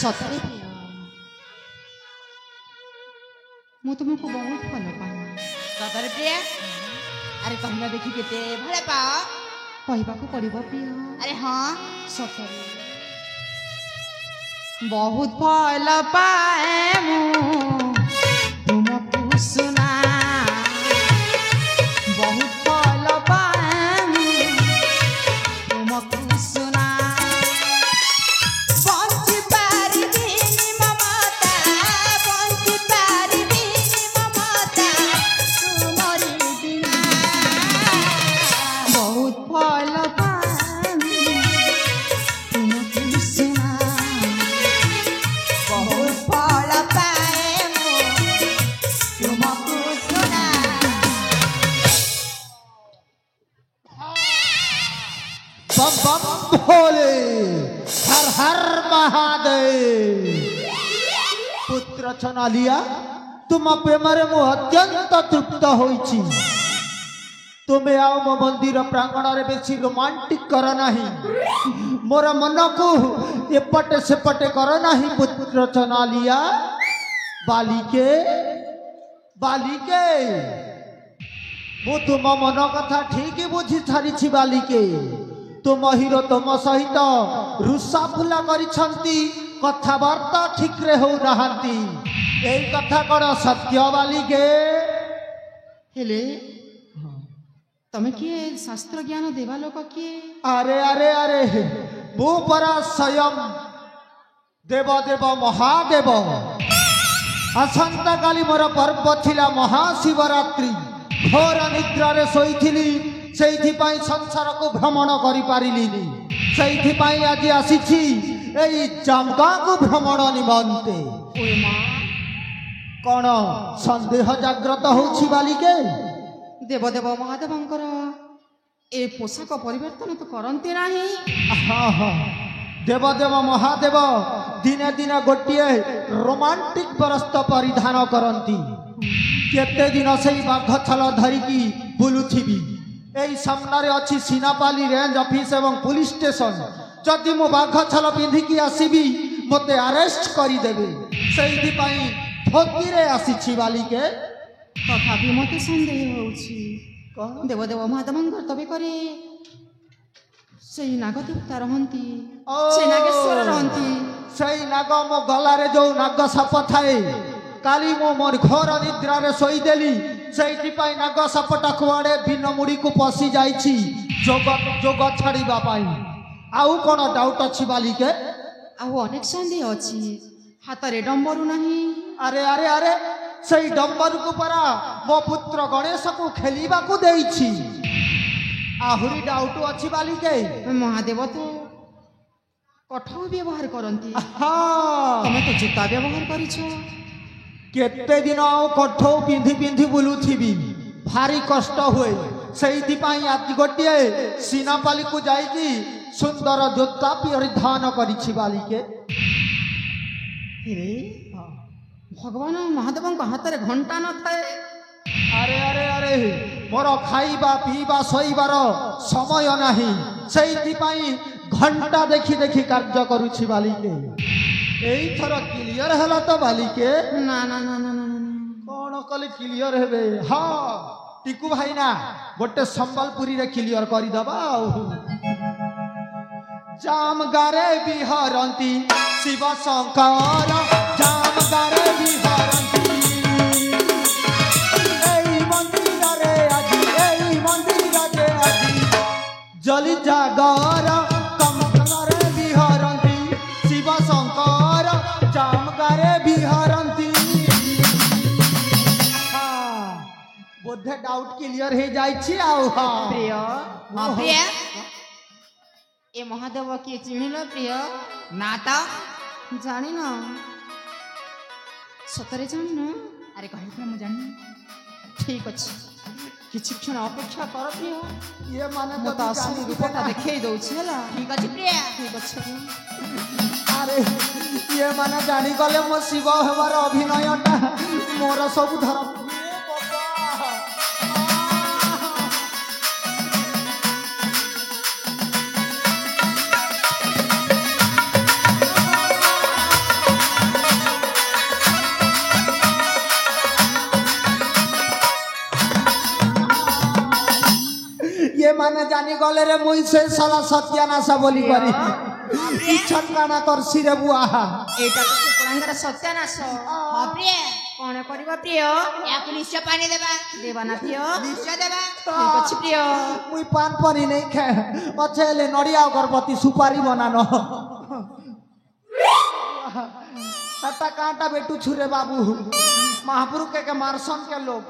ସତରେ ପ୍ରିୟ ମୁଁ ତୁମକୁ ବହୁତ ଭଲ ପାଏ। ସତରେ ପ୍ରିୟା ଆରେ କହିଲ ଦେଖି କେତେ ଭଲ ପାଅ କହିବାକୁ ପଡ଼ିବ ପ୍ରିୟ। ଆରେ ହଁ ସତରେ ବହୁତ ଭଲ ପାଏ ମୁଁ ତୁମକୁ ସୁନା ବହୁତ ଭଲ ପାଏ ମୁଁ ତୁମକୁ ସୁନା ବଞ୍ଚି ପାରିବିନି ମମତା ବଞ୍ଚି ପାରିବିନି ମମତା ତୁମରି ବିନା ବହୁତ ଭଲ ପାଏ ମୁଁ ତୁମକୁ ସୁନା ବହୁତ ଭଲ ପାଏ ମୁଁ ତୁମକୁ ସୁନା बम बम भोले हर हर महादेव पुत्र छनालिया तुम प्रेमरे मु अत्यंत तृप्त होइछि तुम्हें आओ मो मंदिर प्रांगण रे बेसी रोमांटिक कर नाही मोर मन को एपटे सेपटे कर नाही पुत्र छनालिया बालिके बालिके मु तुम मन कथा ठीक बुझी सारी बालिके तुम हिरो तुम सहित रुषा फुला करिछंती कथाबार्ता ठीक रे हो नहांती एई कथा कौन सत्य बालिके हेले तमे किए शास्त्र ज्ञान देवा लोक किए अरे अरे अरे मु परा स्वयं देव देव महादेव असंता काली मोर पर्व थिला महाशिवरात्रि घोर निद्रा रे सोईथिली सेइथिपाई संसार को भ्रमण करि पारिलिनी सेइथिपाई आज आसीछि एई जामगा को भ्रमण निमंते ओए मां कौन संदेह जाग्रत होछि बालिके देवदेव महादेवंकर ए पोशाक परिवर्तन तो करते नाही हाँ हाँ देव देव महादेव दिने दिने गोटे रोमांटिक परस्त परिधान करती केते दिन से बाघ छल धरिकी बुलुथिबी एई सामने अच्छी सीनापाली रेंज ऑफिस एवं पुलिस स्टेशन जदि मो बाघ छल पिंधिकी आसबि मते अरेस्ट करदेवे से धोती रे आसी बालिके तथापि मते संदेह होउछि कौन देवदेव महादेवंकर तबे करे सेई नाग देवता रहंती ओ। सेई नागेश्वर रहंती सही नाग मो गलारे जो नाग साप थाए काली मो मोर घोर निद्रा रे सोईदेली सेइथिपाई नाग सापटा कुआड़े बिन मुड़ी को पशि जाइछि जोग जोग छाड़िबा पाई आउ कोन डाउट अछि बालिके आउ अनेक संदेह अछि हातरे डंबरू नाही अरे अरे अरे सही डंबर को परा मो पुत्र गणेश को खेलिबा को देइछि आहुरी डाउट अछि बालिके महादेव तो कठौ व्यवहार करंती हाँ तमे तो जूता व्यवहार करिछो केते दिन आउ कठौ पिंधि पिंधि बुलुथिबी भारी कष्ट हुए सेइथिपाई आज गोटे सीनापाली को जाइकी सुंदर जोता परिधान करिछि बालिके हेरे भगवान महादेवंक हातरे घंटा न थाए अरे अरे अरे मोर खाइबा पीबा सोइबार समय नाही सेइथिपाई घंटा देखी देखी कार्य करुछि बालिके एई थर क्लियर हला तो बालिके ना ना ना ना ना ना कौन कले क्लियर हेबे हाँ टिकू भाई ना गोटे संबलपुरी रे क्लियर करी दबा जाम गारे बिहरंती शिव शंकर जाम गारे बिहरंती एई मंदिर रे आजी जली जागर कमकरे बिहरंती शिव शंकर जाम गारे बिहरंती बोधे डाउट क्लियर हो जाइछि आउ हाँ प्रिय हाँ प्रिय ए महादेव किए चिन्हिल प्रिय ना तो जानी ना सतरे जानी ना अरे कहली मु जानी ठीक अच्छे किछि क्षण अपेक्षा कर प्रिय ये माने मो तो असली रूपटा देखै दउछि हला ठीक अछि प्रिय ठीक अच्छे अरे ये माने जानी गले मो शिव हेबार अभिनयटा मोर सब धर्म জানি গলে রে মুই সে সালা সত্যানাশা বলি করি ইচ্ছন কানা করছি রে বুয়া এইটা তো কুকুড়াঙ্গর সত্যানাশ ହଁ ପ୍ରିୟା କଣ କରିବ ପ୍ରିୟ ୟାକୁ ନିଶ୍ଚୟ ପାଣି ଦେବା ଦେବା ନା ପ୍ରିୟ ନିଶ୍ଚୟ ଦେବା ଠିକ ଅଛି ପ୍ରିୟ মুই পান পানি নেই খে অছে হেলে নড়িয়া অগরবতী সুপারি বনানো তা কাঁটা বেটু ছুরে বাবু महापुरु के मारसन के लोग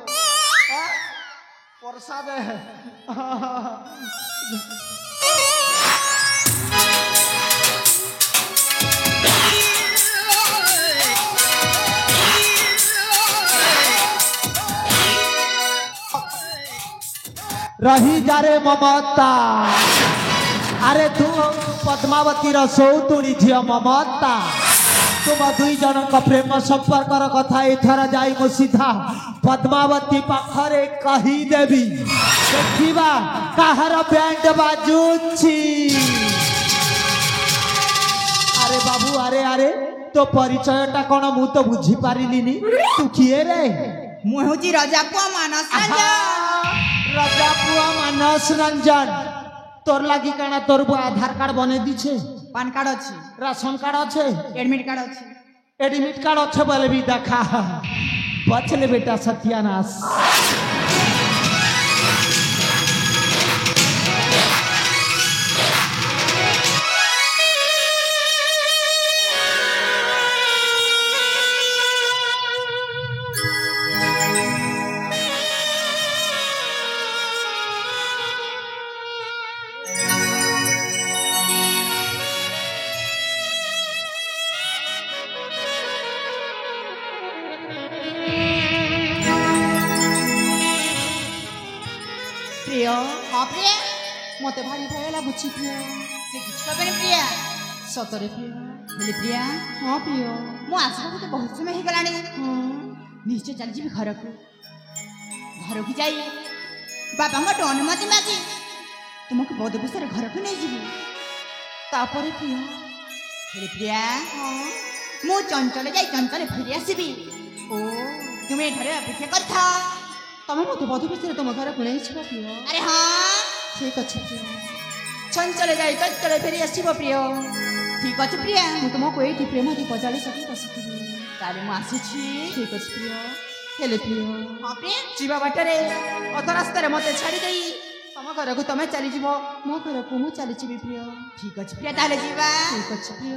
प्रसाद है रही जा रे ममता अरे तू पद्मावती रौतुणी झील ममता तुम दुई जन प्रेम संपर्क कथा एथर जाई मो सीधा पद्मावती पाखरे कही देवी देखा कहार बैंड बाजुची अरे बाबू अरे अरे तो परिचयटा कौन मु तो बुझी पारिलिनी तू किए रे ମୁଁ ହେଉଛି ରଜା ପୁଅ ମାନସ ରଞ୍ଜନ राजा पुआ मानस रंजन तोर लगी काना तोर आधार कार्ड बने दीछे ପାନ କାର୍ଡ ଅଛି राशन कार्ड अच्छे ଏଡମିଟ୍ କାର୍ଡ ଅଛି एडमिट कार्ड अच्छे बोले भी देखा बचले बेटा सत्यानाश ପ୍ରିୟ ହଁ ପ୍ରିୟା ମତେ ଭାରି ଭୟ ଲାଗୁଛି ପ୍ରିୟ ସେ କିଛି କହିବେନି ପ୍ରିୟା ସତରେ ପ୍ରିୟ ହେଲେ ପ୍ରିୟା ହଁ ପ୍ରିୟ ମୁଁ ଆସିବାକୁ ତ ବହୁତ ସମୟ ହେଇଗଲାଣି ହଁ ନିଶ୍ଚୟ ଚାଲିଯିବି ଘରକୁ ଘରକୁ ଯାଇ ବାବାଙ୍କଠୁ ଅନୁମତି ମାଗି ତୁମକୁ ବଦବସ୍ତାରେ ଘରକୁ ନେଇଯିବି ତାପରେ ପ୍ରିୟ ହେଲେ ପ୍ରିୟା ହଁ ମୁଁ ଚଞ୍ଚଳ ଯାଇ ଚଞ୍ଚଳ ଫେରି ଆସିବି ଓ ତୁମେ ଏଠାରେ ଅପେକ୍ଷା କରିଥାଅ ତମେ ମତେ ବଧୁବେଶରେ ତମ ଘରକୁ ନେଇଯିବ ପ୍ରିୟ ଆରେ ହଁ ଠିକ ଅଛି ପ୍ରିୟ ଚଞ୍ଚଳ ଯାଇ ଚଞ୍ଚଳ ଫେରି ଆସିବ ପ୍ରିୟ ଠିକ ଅଛି ପ୍ରିୟା ମୁଁ ତୁମକୁ ଏଇଠି ପ୍ରେମ ଦେଇ ପଚାରି ସକି ବସିଥିବି ତାହେଲେ ମୁଁ ଆସୁଛି ଠିକ ଅଛି ପ୍ରିୟ ହେଲେ ପ୍ରିୟ ହଁ ପ୍ରିୟା ଯିବା ବାଟରେ ଅଧ ରାସ୍ତାରେ ମତେ ଛାଡ଼ି ଦେଇ ତମ ଘରକୁ ତମେ ଚାଲିଯିବ ମୋ ଘରକୁ ମୁଁ ଚାଲିଯିବି ପ୍ରିୟ ଠିକ ଅଛି ପ୍ରିୟା ତାହେଲେ ଯିବା ଠିକ ଅଛି ପ୍ରିୟ